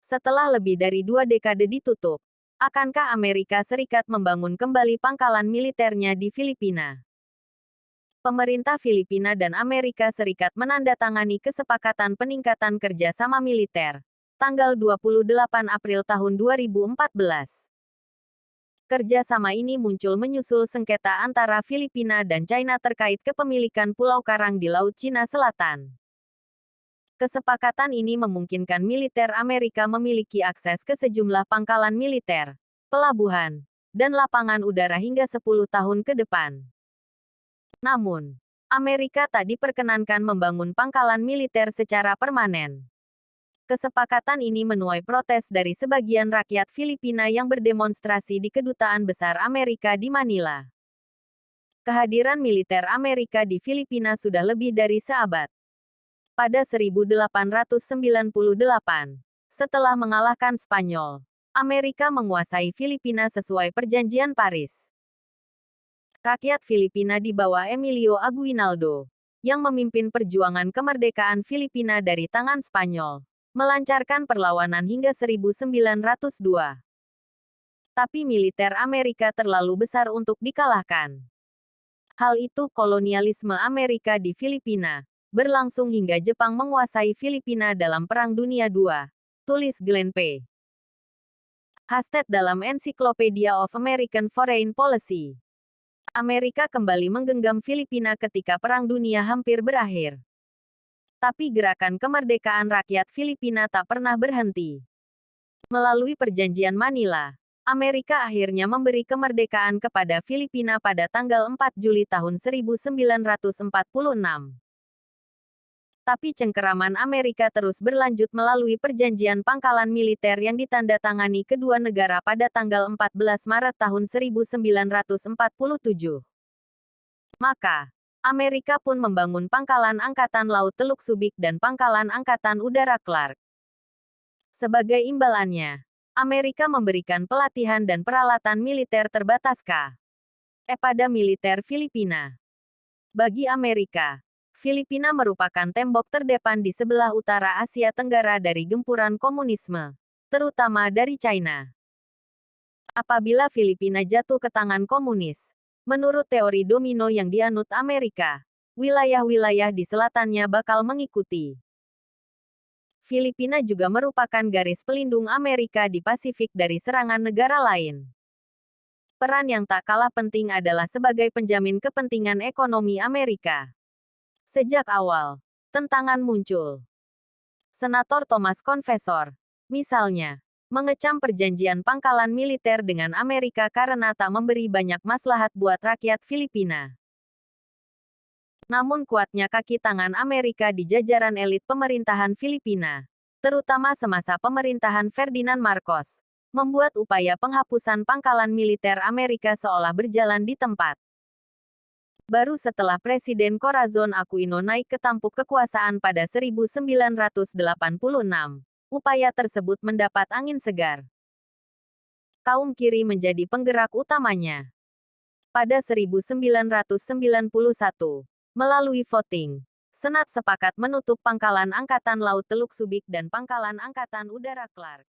Setelah lebih dari 2 dekade ditutup, akankah Amerika Serikat membangun kembali pangkalan militernya di Filipina? Pemerintah Filipina dan Amerika Serikat menandatangani kesepakatan peningkatan kerjasama militer, tanggal 28 April tahun 2014. Kerjasama ini muncul menyusul sengketa antara Filipina dan China terkait kepemilikan Pulau Karang di Laut Cina Selatan. Kesepakatan ini memungkinkan militer Amerika memiliki akses ke sejumlah pangkalan militer, pelabuhan, dan lapangan udara hingga 10 tahun ke depan. Namun, Amerika tak diperkenankan membangun pangkalan militer secara permanen. Kesepakatan ini menuai protes dari sebagian rakyat Filipina yang berdemonstrasi di Kedutaan Besar Amerika di Manila. Kehadiran militer Amerika di Filipina sudah lebih dari seabad. Pada 1898, setelah mengalahkan Spanyol, Amerika menguasai Filipina sesuai Perjanjian Paris. Rakyat Filipina di bawah Emilio Aguinaldo, yang memimpin perjuangan kemerdekaan Filipina dari tangan Spanyol, melancarkan perlawanan hingga 1902. Tapi militer Amerika terlalu besar untuk dikalahkan. Hal itu kolonialisme Amerika di Filipina, berlangsung hingga Jepang menguasai Filipina dalam Perang Dunia II, tulis Glenn P. Hastert dalam Encyclopedia of American Foreign Policy. Amerika kembali menggenggam Filipina ketika Perang Dunia hampir berakhir. Tapi gerakan kemerdekaan rakyat Filipina tak pernah berhenti. Melalui Perjanjian Manila, Amerika akhirnya memberi kemerdekaan kepada Filipina pada tanggal 4 Juli tahun 1946. Tapi cengkeraman Amerika terus berlanjut melalui perjanjian pangkalan militer yang ditandatangani kedua negara pada tanggal 14 Maret tahun 1947. Maka, Amerika pun membangun pangkalan Angkatan Laut Teluk Subic dan pangkalan Angkatan Udara Clark. Sebagai imbalannya, Amerika memberikan pelatihan dan peralatan militer terbatas kepada militer Filipina. Bagi Amerika, Filipina merupakan tembok terdepan di sebelah utara Asia Tenggara dari gempuran komunisme, terutama dari China. Apabila Filipina jatuh ke tangan komunis, menurut teori domino yang dianut Amerika, wilayah-wilayah di selatannya bakal mengikuti. Filipina juga merupakan garis pelindung Amerika di Pasifik dari serangan negara lain. Peran yang tak kalah penting adalah sebagai penjamin kepentingan ekonomi Amerika. Sejak awal, tentangan muncul. Senator Thomas Confessor, misalnya, mengecam perjanjian pangkalan militer dengan Amerika karena tak memberi banyak maslahat buat rakyat Filipina. Namun kuatnya kaki tangan Amerika di jajaran elit pemerintahan Filipina, terutama semasa pemerintahan Ferdinand Marcos, membuat upaya penghapusan pangkalan militer Amerika seolah berjalan di tempat. Baru setelah Presiden Corazon Aquino naik ke tampuk kekuasaan pada 1986, upaya tersebut mendapat angin segar. Kaum kiri menjadi penggerak utamanya. Pada 1991, melalui voting, Senat sepakat menutup pangkalan Angkatan Laut Teluk Subic dan pangkalan Angkatan Udara Clark.